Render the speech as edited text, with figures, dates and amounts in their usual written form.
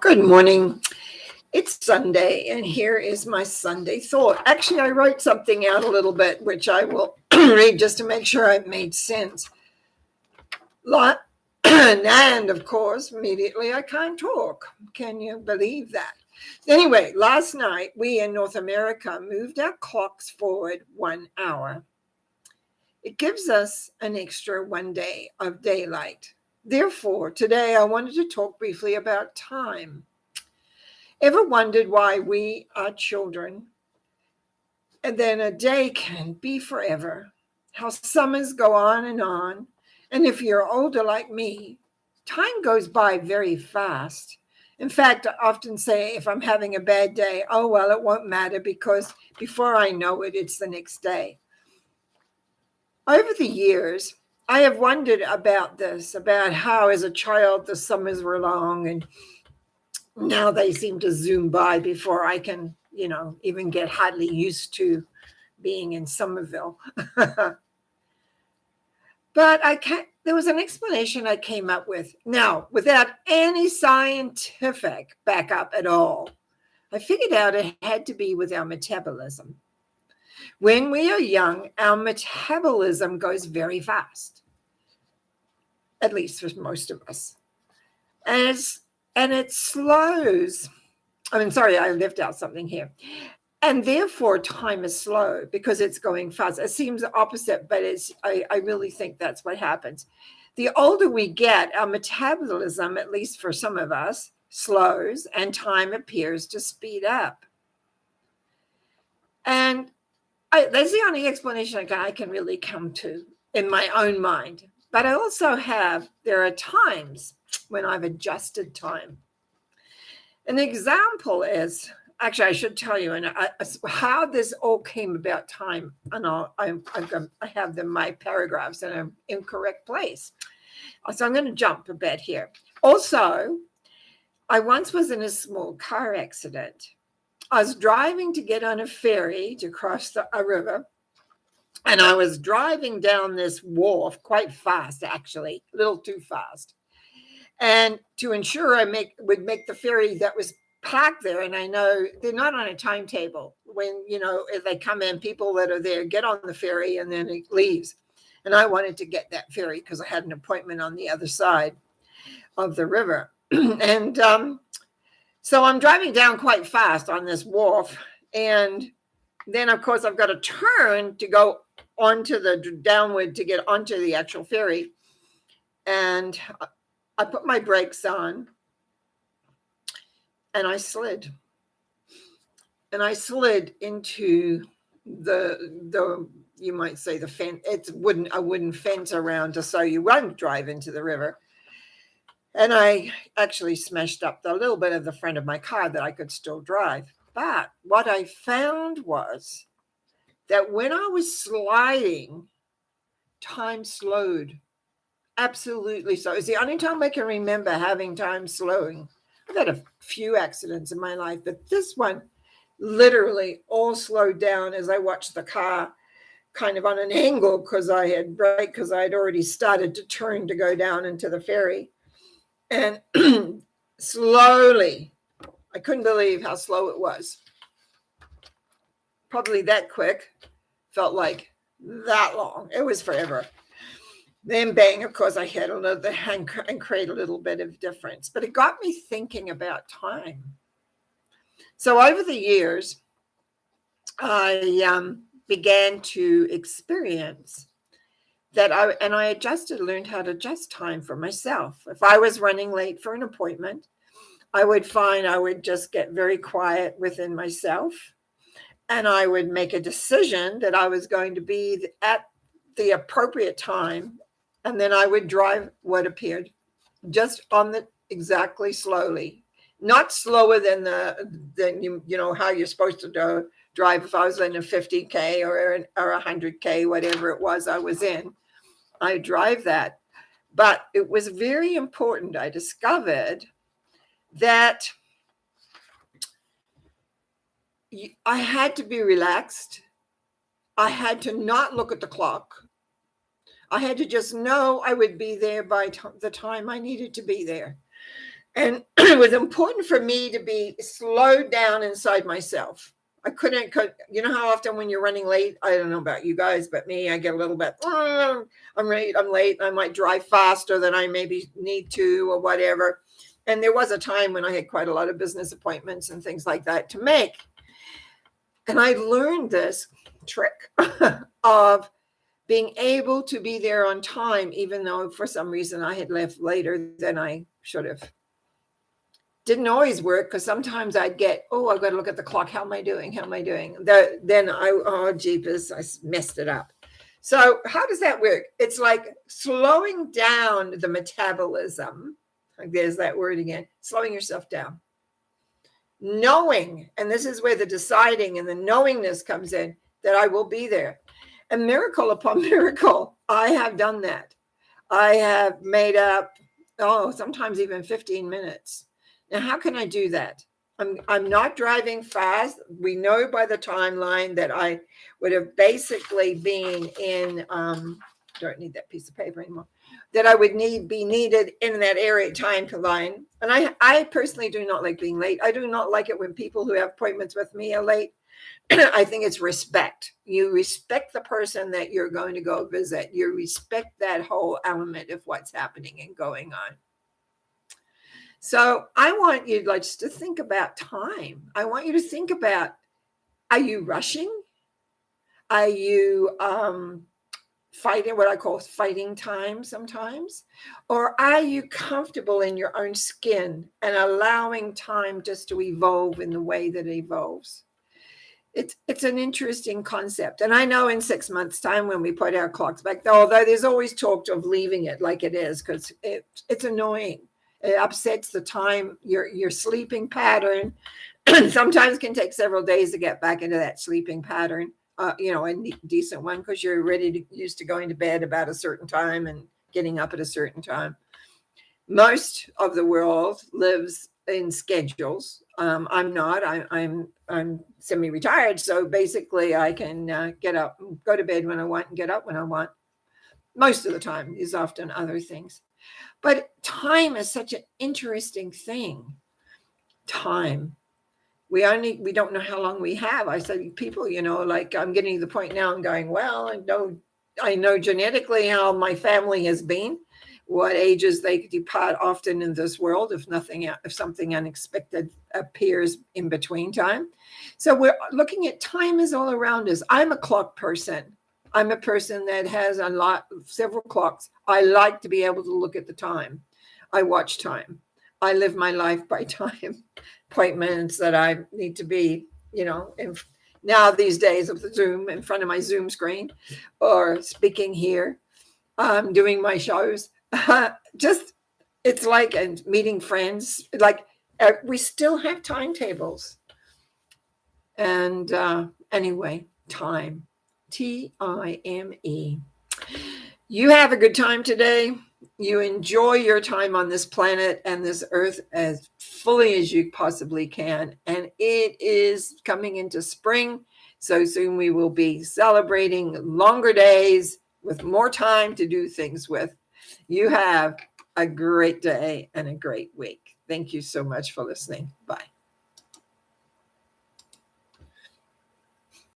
Good morning. It's Sunday, and here is my Sunday thought. Actually, I wrote something out a little bit, which I will read just to make sure I've made sense. And of course, immediately I can't talk. Can you believe that? Anyway, last night we in North America moved our clocks forward 1 hour. It gives us an extra 1 day of daylight. Therefore, today I wanted to talk briefly about time. Ever wondered why we are children and then a day can be forever? How summers go on and on. And if you're older like me, time goes by very fast. In fact, I often say if I'm having a bad day, oh, well, it won't matter because before I know it, it's the next day. Over the years, I have wondered about this, about how as a child the summers were long and now they seem to zoom by before I can, even get hardly used to being in Somerville. But there was an explanation I came up with. Now, without any scientific backup at all, I figured out it had to be with our metabolism. When we are young, our metabolism goes very fast, at least for most of us. And it slows. I left out something here. And therefore, time is slow because it's going fast. It seems the opposite, but I really think that's what happens. The older we get, our metabolism, at least for some of us, slows and time appears to speed up. And that's the only explanation I can really come to in my own mind. But I also there are times when I've adjusted time. An example is, actually, I should tell you how this all came about time. And I have my paragraphs in an incorrect place. So I'm going to jump a bit here. Also, I once was in a small car accident. I was driving to get on a ferry to cross a river. And I was driving down this wharf quite fast, actually, a little too fast. And to ensure I would make the ferry that was parked there, and I know they're not on a timetable. When, if they come in, people that are there get on the ferry and then it leaves. And I wanted to get that ferry because I had an appointment on the other side of the river. And so I'm driving down quite fast on this wharf. And then, of course, I've got to turn to go downward to get onto the actual ferry. And I put my brakes on and I slid. And I slid into the you might say the fence. It's a wooden fence around so you won't drive into the river. And I actually smashed up the little bit of the front of my car that I could still drive. But what I found was that when I was sliding, time slowed. Absolutely so. It's the only time I can remember having time slowing. I've had a few accidents in my life, but this one literally all slowed down as I watched the car kind of on an angle because I had already started to turn to go down into the ferry. And slowly, I couldn't believe how slow it was. Probably that quick, felt like that long. It was forever. Then bang, of course, I hit another and create a little bit of difference. But it got me thinking about time. So over the years, I began to experience that learned how to adjust time for myself. If I was running late for an appointment, I would just get very quiet within myself. And I would make a decision that I was going to be at the appropriate time. And then I would drive what appeared just exactly slowly, not slower than how you're supposed to drive. If I was in a 50K or 100K, whatever it was I was in, I drive that. But it was very important. I discovered that I had to be relaxed. I had to not look at the clock. I had to just know I would be there by the time I needed to be there. And it was important for me to be slowed down inside myself. I couldn't, you know how often when you're running late, I don't know about you guys, but me, I get a little bit, I'm late. I might drive faster than I maybe need to or whatever. And there was a time when I had quite a lot of business appointments and things like that to make. And I learned this trick of being able to be there on time, even though for some reason I had left later than I should have. Didn't always work, because sometimes I'd get, I've got to look at the clock. How am I doing? Then jeepers, I messed it up. So how does that work? It's like slowing down the metabolism. There's that word again, slowing yourself down. Knowing, and this is where the deciding and the knowingness comes in, that I will be there. And miracle upon miracle, I have done that. I have made up, sometimes even 15 minutes. Now, how can I do that? I'm not driving fast. We know by the timeline that I would have basically been in, don't need that piece of paper anymore, that I would be needed in that area timeline. And I personally do not like being late. I do not like it when people who have appointments with me are late. I think it's respect. You respect the person that you're going to go visit. You respect that whole element of what's happening and going on. So I want you to think about time. I want you to think about, are you rushing? Are you fighting, what I call fighting time sometimes? Or are you comfortable in your own skin and allowing time just to evolve in the way that it evolves? It's an interesting concept. And I know in 6 months' time, when we put our clocks back, although there's always talk of leaving it like it is, because it's annoying. It upsets the time, your sleeping pattern. Sometimes can take several days to get back into that sleeping pattern, a decent one, because you're used to going to bed about a certain time and getting up at a certain time. Most of the world lives in schedules. I'm not. I'm semi-retired, so basically I can get up, go to bed when I want, and get up when I want. Most of the time, there's often other things. But time is such an interesting thing. Time. We don't know how long we have. I said, people, like I'm getting to the point now, I'm going, well, I know genetically how my family has been, what ages they depart often in this world if something unexpected appears in between time. So we're looking at time is all around us. I'm a clock person. I'm a person that has several clocks. I like to be able to look at the time. I watch time. I live my life by time. Appointments that I need to be, now these days of the Zoom, in front of my Zoom screen, or speaking here, doing my shows. It's like, and meeting friends, like we still have timetables. And anyway, time. Time. You have a good time today. You enjoy your time on this planet and this earth as fully as you possibly can. And it is coming into spring. So soon we will be celebrating longer days with more time to do things with. You have a great day and a great week. Thank you so much for listening. Bye.